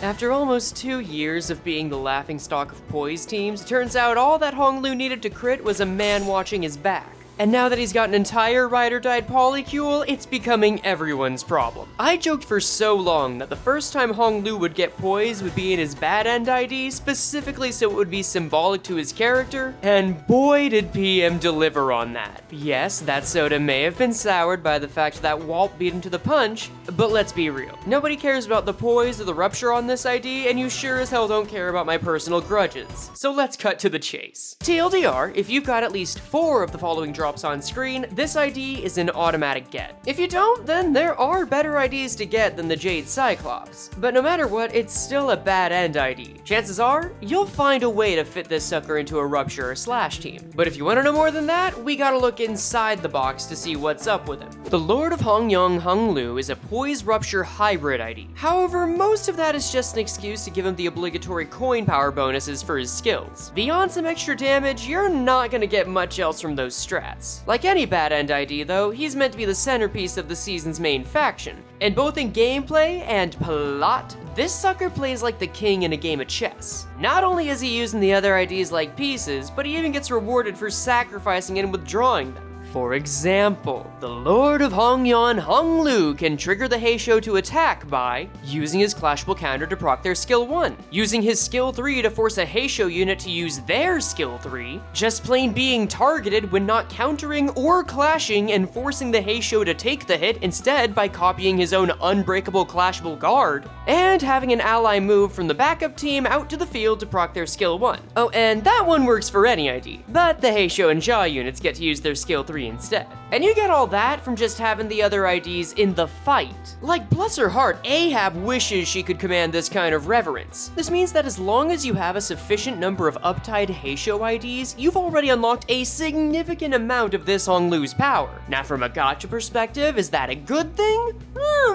After almost 2 years of being the laughingstock of poise teams, turns out all that Honglu needed to crit was a man watching his back. And now that he's got an entire ride-or-died polycule, it's becoming everyone's problem. I joked for so long that the first time Honglu would get poise would be in his bad end ID, specifically so it would be symbolic to his character, and boy did PM deliver on that. Yes, that soda may have been soured by the fact that Walt beat him to the punch, but let's be real. Nobody cares about the poise or the rupture on this ID, and you sure as hell don't care about my personal grudges. So let's cut to the chase. TLDR, if you've got at least 4 of the following drops on screen, this ID is an automatic get. If you don't, then there are better IDs to get than the Jade Cyclops. But no matter what, it's still a bad end ID. Chances are, you'll find a way to fit this sucker into a rupture or slash team. But if you want to know more than that, we gotta look inside the box to see what's up with him. The Lord of Hongyuan Honglu is a poise rupture hybrid ID. However, most of that is just an excuse to give him the obligatory coin power bonuses for his skills. Beyond some extra damage, you're not gonna get much else from those strats. Like any bad end ID though, he's meant to be the centerpiece of the season's main faction. And both in gameplay and plot, this sucker plays like the king in a game of chess. Not only is he using the other IDs like pieces, but he even gets rewarded for sacrificing and withdrawing them. For example, the Lord of Hongyuan Honglu can trigger the Heishou to attack by using his clashable counter to proc their skill 1, using his skill 3 to force a Heishou unit to use their skill 3, just plain being targeted when not countering or clashing and forcing the Heishou to take the hit instead by copying his own unbreakable clashable guard, and having an ally move from the backup team out to the field to proc their skill 1. Oh, and that one works for any ID, but the Heishou and Jia units get to use their skill 3 instead. And you get all that from just having the other IDs in the fight. Like, bless her heart, Ahab wishes she could command this kind of reverence. This means that as long as you have a sufficient number of uptied Heishou IDs, you've already unlocked a significant amount of this Honglu's power. Now from a gacha perspective, is that a good thing?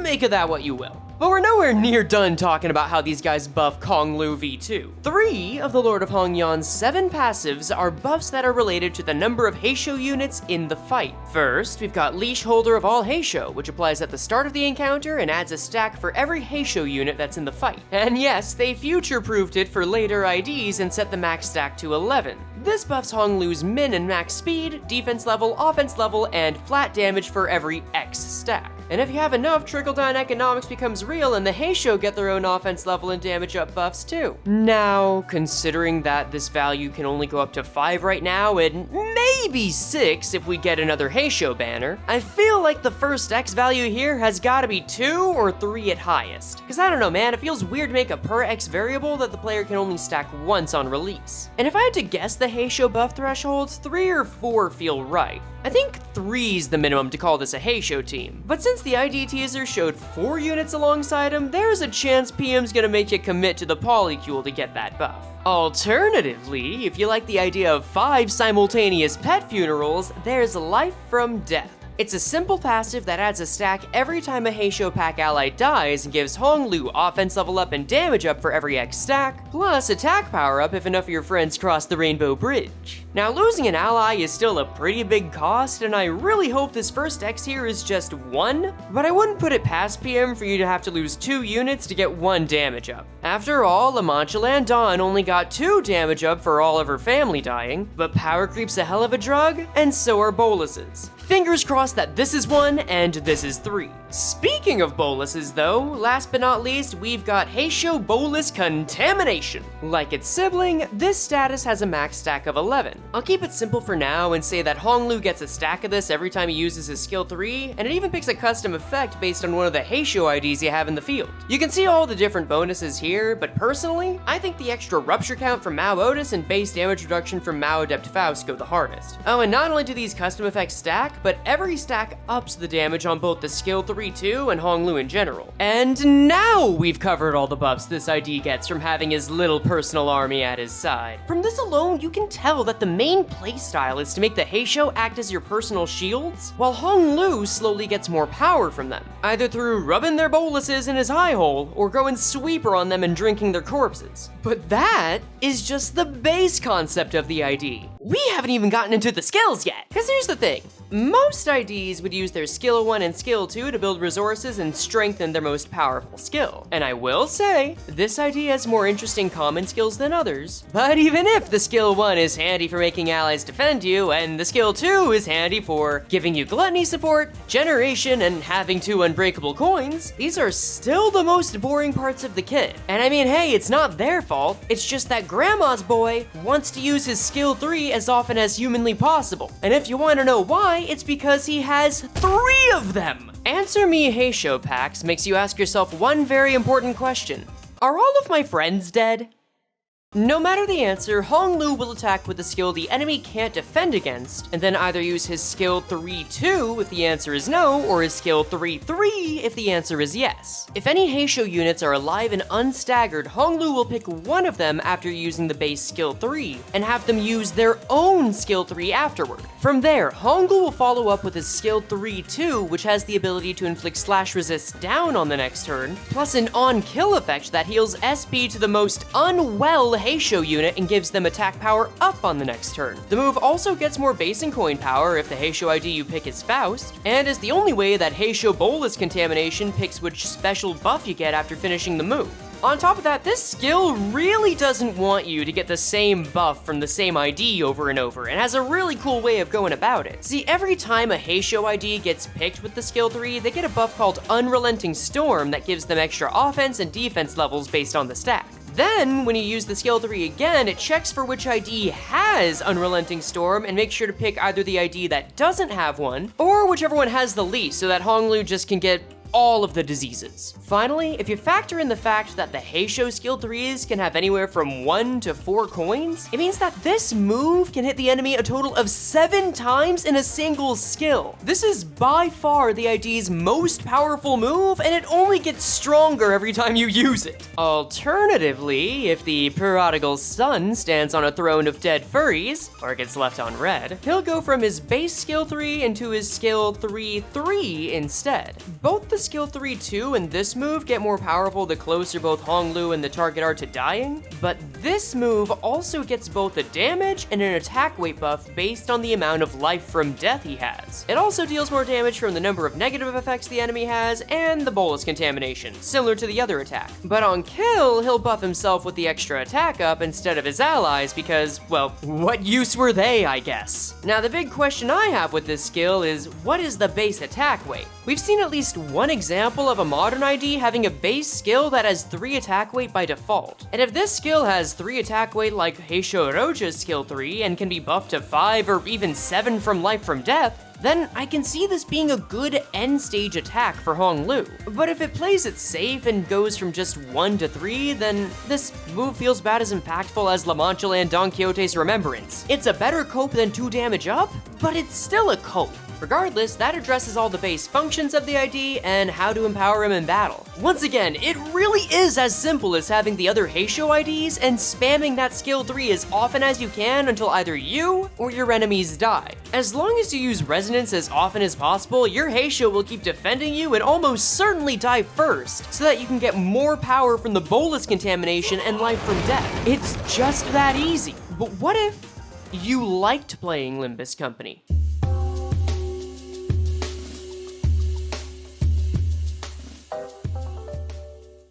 Make of that what you will. But we're nowhere near done talking about how these guys buff Honglu V2. 3 of the Lord of Hongyuan's 7 passives are buffs that are related to the number of Heishou units in the fight. First, we've got Leash Holder of all Heishou, which applies at the start of the encounter and adds a stack for every Heishou unit that's in the fight. And yes, they future-proofed it for later IDs and set the max stack to 11. This buffs Honglu's min and max speed, defense level, offense level, and flat damage for every X stack. And if you have enough, trickle-down economics becomes real and the Heishou get their own offense level and damage up buffs too. Now, considering that this value can only go up to 5 right now and maybe 6 if we get another Heishou banner, I feel like the first X value here has gotta be 2 or 3 at highest. Cause I don't know man, it feels weird to make a per X variable that the player can only stack once on release. And if I had to guess the Heishou buff thresholds, 3 or 4 feel right. I think 3's the minimum to call this a Heishou team, but since the ID teaser showed 4 units alongside him, there's a chance PM's gonna make you commit to the polycule to get that buff. Alternatively, if you like the idea of 5 simultaneous pet funerals, there's Life from Death. It's a simple passive that adds a stack every time a Heishou pack ally dies and gives Honglu offense level up and damage up for every X stack, plus attack power up if enough of your friends cross the Rainbow Bridge. Now losing an ally is still a pretty big cost, and I really hope this first X here is just 1, but I wouldn't put it past PM for you to have to lose 2 units to get 1 damage up. After all, Lamanchalan Dawn only got 2 damage up for all of her family dying, but power creep's a hell of a drug, and so are boluses. Fingers crossed that this is 1 and this is 3. Speaking of boluses though, last but not least, we've got Heishou Bolus Contamination. Like its sibling, this status has a max stack of 11. I'll keep it simple for now and say that Honglu gets a stack of this every time he uses his skill 3, and it even picks a custom effect based on one of the Heishou IDs you have in the field. You can see all the different bonuses here, but personally, I think the extra rupture count from Mao Otis and base damage reduction from Mao Adept Faust go the hardest. Oh, and not only do these custom effects stack, but every stack ups the damage on both the skill 3 too and Honglu in general. And now we've covered all the buffs this ID gets from having his little personal army at his side. From this alone, you can tell that the main playstyle is to make the Heishou act as your personal shields, while Honglu slowly gets more power from them, either through rubbing their boluses in his eye hole or going sweeper on them and drinking their corpses. But that is just the base concept of the ID. We haven't even gotten into the skills yet, because here's the thing. Most IDs would use their skill 1 and skill 2 to build resources and strengthen their most powerful skill. And I will say, this ID has more interesting common skills than others. But even if the skill 1 is handy for making allies defend you, and the skill 2 is handy for giving you gluttony support, generation, and having 2 unbreakable coins, these are still the most boring parts of the kit. And I mean, hey, it's not their fault, it's just that Grandma's boy wants to use his skill 3 as often as humanly possible. And if you want to know why, it's because he has 3 of them! Answer Me Heishou packs makes you ask yourself one very important question. Are all of my friends dead? No matter the answer, Honglu will attack with a skill the enemy can't defend against, and then either use his skill 3-2 if the answer is no, or his skill 3-3 if the answer is yes. If any Heishou units are alive and unstaggered, Honglu will pick one of them after using the base skill 3, and have them use their own skill 3 afterward. From there, Honglu will follow up with his skill 3-2, which has the ability to inflict slash resist down on the next turn, plus an on-kill effect that heals SP to the most unwell Heishou unit and gives them attack power up on the next turn. The move also gets more base and coin power if the Heishou ID you pick is Faust, and is the only way that Heishou Bolus Contamination picks which special buff you get after finishing the move. On top of that, this skill really doesn't want you to get the same buff from the same ID over and over, and has a really cool way of going about it. See, every time a Heishou ID gets picked with the skill 3, they get a buff called Unrelenting Storm that gives them extra offense and defense levels based on the stack. Then, when you use the skill 3 again, it checks for which ID has Unrelenting Storm and makes sure to pick either the ID that doesn't have one, or whichever one has the least, so that Honglu just can get all of the diseases. Finally, if you factor in the fact that the Heishou skill 3s can have anywhere from 1 to 4 coins, it means that this move can hit the enemy a total of 7 times in a single skill. This is by far the ID's most powerful move, and it only gets stronger every time you use it. Alternatively, if the prodigal son stands on a throne of dead furries, or gets left on red, he'll go from his base skill 3 into his skill 3-3 instead. Both the skill 3-2 and this move get more powerful the closer both Honglu and the target are to dying, but this move also gets both a damage and an attack weight buff based on the amount of life from death he has. It also deals more damage from the number of negative effects the enemy has and the bolus contamination, similar to the other attack. But on kill, he'll buff himself with the extra attack up instead of his allies because, well, what use were they, I guess? Now the big question I have with this skill is, what is the base attack weight? We've seen at least one example of a modern ID having a base skill that has 3 attack weight by default. And if this skill has 3 attack weight like Heishou Roja's skill 3 and can be buffed to 5 or even 7 from life from death, then I can see this being a good end stage attack for Honglu. But if it plays it safe and goes from just 1 to 3, then this move feels about as impactful as La Mancha and Don Quixote's Remembrance. It's a better cope than 2 damage up, but it's still a cope. Regardless, that addresses all the base functions of the ID and how to empower him in battle. Once again, it really is as simple as having the other Heishou IDs and spamming that skill 3 as often as you can until either you or your enemies die. As long as you use Resonance as often as possible, your Heishou will keep defending you and almost certainly die first, so that you can get more power from the bolus contamination and life from death. It's just that easy. But what if you liked playing Limbus Company?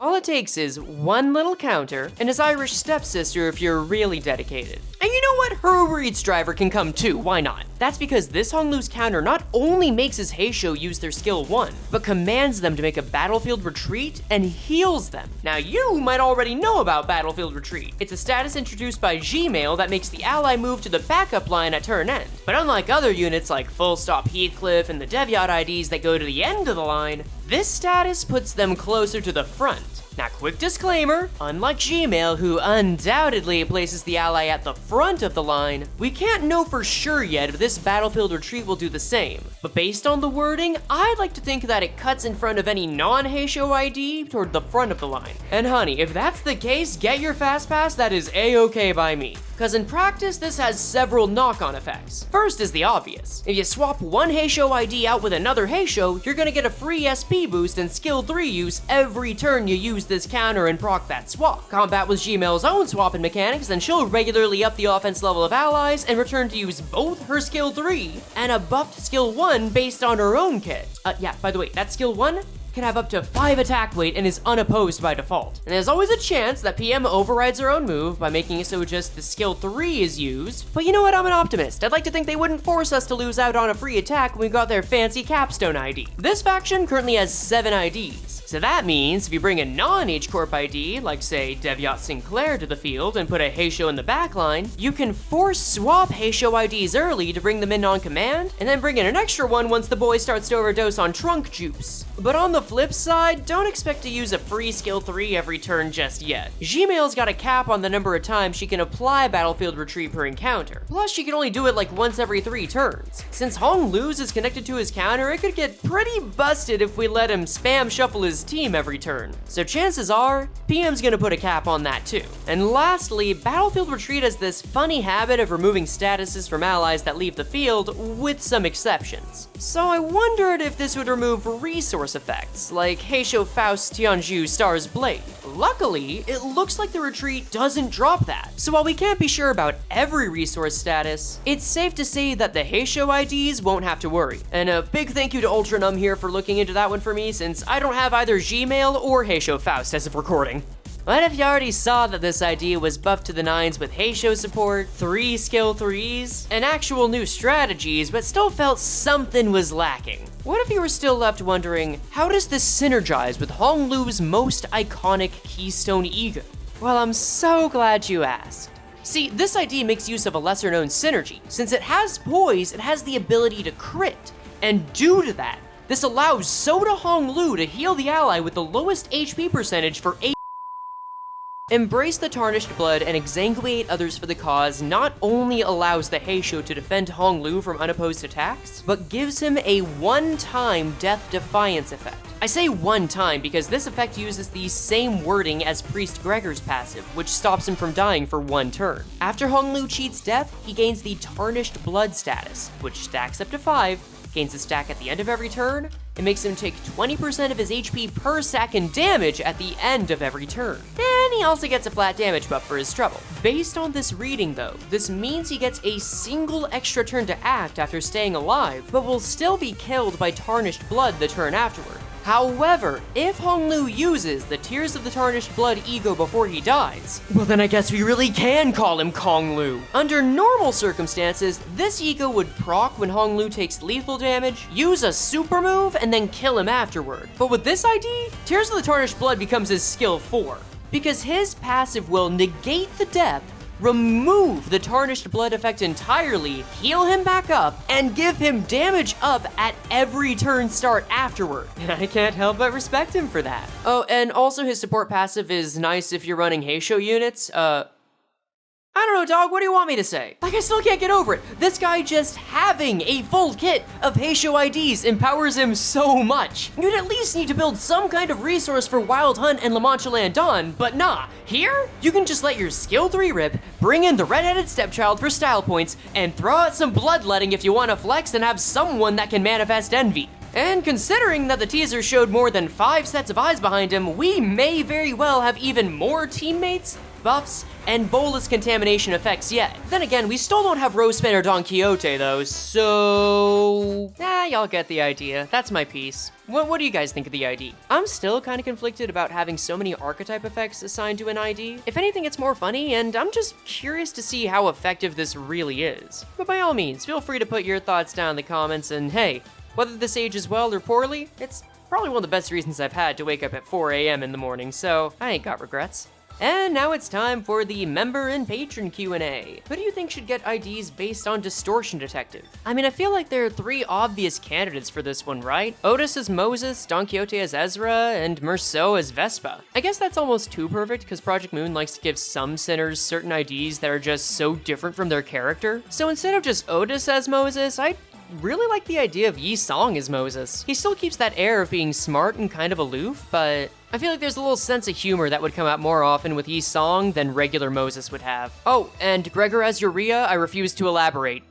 All it takes is one little counter and his Irish stepsister if you're really dedicated. And you know what? Her Uber Eats driver can come too, why not? That's because this Honglu's counter not only makes his Heishou use their skill 1, but commands them to make a battlefield retreat and heals them. Now you might already know about battlefield retreat. It's a status introduced by Gmail that makes the ally move to the backup line at turn end. But unlike other units like Full Stop Heathcliff and the Devyat IDs that go to the end of the line, this status puts them closer to the front. Now, quick disclaimer, unlike Gmail, who undoubtedly places the ally at the front of the line, we can't know for sure yet if this battlefield retreat will do the same. But based on the wording, I'd like to think that it cuts in front of any non-Heishou ID toward the front of the line. And honey, if that's the case, get your fast pass, that is A-okay by me. Because in practice, this has several knock-on effects. First is the obvious. If you swap one Heishou ID out with another Heishou, you're gonna get a free SP boost and skill 3 use every turn you use this counter and proc that swap. Combat with Gmail's own swapping mechanics, then she'll regularly up the offense level of allies and return to use both her skill 3 and a buffed skill 1 based on her own kit. Yeah, by the way, that skill 1 can have up to 5 attack weight and is unopposed by default. And there's always a chance that PM overrides her own move by making it so just the skill 3 is used. But you know what, I'm an optimist. I'd like to think they wouldn't force us to lose out on a free attack when we got their fancy capstone ID. This faction currently has 7 IDs. So that means if you bring a non-H-Corp ID, like say Devyat Sinclair to the field and put a Heishou in the backline, you can force swap Heishou IDs early to bring them in on command, and then bring in an extra one once the boy starts to overdose on trunk juice. But on the flip side, don't expect to use a free skill 3 every turn just yet. Gmail's got a cap on the number of times she can apply Battlefield Retreat per encounter. Plus, she can only do it like once every 3 turns. Since Honglu's is connected to his counter, it could get pretty busted if we let him spam shuffle his team every turn. So chances are, PM's gonna put a cap on that too. And lastly, Battlefield Retreat has this funny habit of removing statuses from allies that leave the field, with some exceptions. So I wondered if this would remove resource effects, like Heishou Faust Tianzhu Star's Blade. Luckily, it looks like the retreat doesn't drop that. So while we can't be sure about every resource status, it's safe to say that the Heishou IDs won't have to worry. And a big thank you to Ultranum here for looking into that one for me, since I don't have either Gmail or Heishou Faust as of recording. What if you already saw that this idea was buffed to the 9s with Heishou support, 3 skill 3s, and actual new strategies, but still felt something was lacking? What if you were still left wondering, how does this synergize with Honglu's most iconic keystone E.G.O? Well, I'm so glad you asked. See, this idea makes use of a lesser known synergy. Since it has poise, it has the ability to crit. And due to that, this allows Soda Honglu to heal the ally with the lowest HP percentage for 8. Embrace the Tarnished Blood and exsanguinate others for the cause not only allows the Heishou to defend Honglu from unopposed attacks, but gives him a one-time Death Defiance effect. I say one time because this effect uses the same wording as Priest Gregor's passive, which stops him from dying for 1 turn. After Honglu cheats death, he gains the Tarnished Blood status, which stacks up to 5, gains a stack at the end of every turn, and makes him take 20% of his HP per second damage at the end of every turn. And he also gets a flat damage buff for his trouble. Based on this reading though, this means he gets a single extra turn to act after staying alive, but will still be killed by Tarnished Blood the turn afterward. However, if Honglu uses the Tears of the Tarnished Blood E.G.O before he dies, well then I guess we really can call him Konglu. Under normal circumstances, this E.G.O would proc when Honglu takes lethal damage, use a super move, and then kill him afterward. But with this ID, Tears of the Tarnished Blood becomes his skill 4, because his passive will negate the death, remove the Tarnished Blood effect entirely, heal him back up, and give him damage up at every turn start afterward. And I can't help but respect him for that. Oh, and also his support passive is nice if you're running Heishou units. I don't know, dog, what do you want me to say? Like, I still can't get over it. This guy just having a full kit of Heishou IDs empowers him so much. You'd at least need to build some kind of resource for Wild Hunt and La Mancha Dawn, but nah. Here, you can just let your skill 3 rip, bring in the redheaded stepchild for style points, and throw out some bloodletting if you want to flex and have someone that can manifest envy. And considering that the teaser showed more than 5 sets of eyes behind him, we may very well have even more teammates, buffs, and bolus contamination effects yet. Then again, we still don't have Rosepin or Don Quixote though, so... y'all get the idea. That's my piece. What do you guys think of the ID? I'm still kind of conflicted about having so many archetype effects assigned to an ID. If anything, it's more funny, and I'm just curious to see how effective this really is. But by all means, feel free to put your thoughts down in the comments, and hey, whether this ages well or poorly, it's probably one of the best reasons I've had to wake up at 4 a.m. in the morning, so I ain't got regrets. And now it's time for the member and patron Q&A. Who do you think should get IDs based on Distortion Detective? I mean, I feel like there are 3 obvious candidates for this one, right? Otis as Moses, Don Quixote as Ezra, and Merceau as Vespa. I guess that's almost too perfect because Project Moon likes to give some sinners certain IDs that are just so different from their character. So instead of just Otis as Moses, I really like the idea of Yi Song as Moses. He still keeps that air of being smart and kind of aloof, but I feel like there's a little sense of humor that would come out more often with Yi Song than regular Moses would have. Oh, and Gregor as Urea, I refuse to elaborate.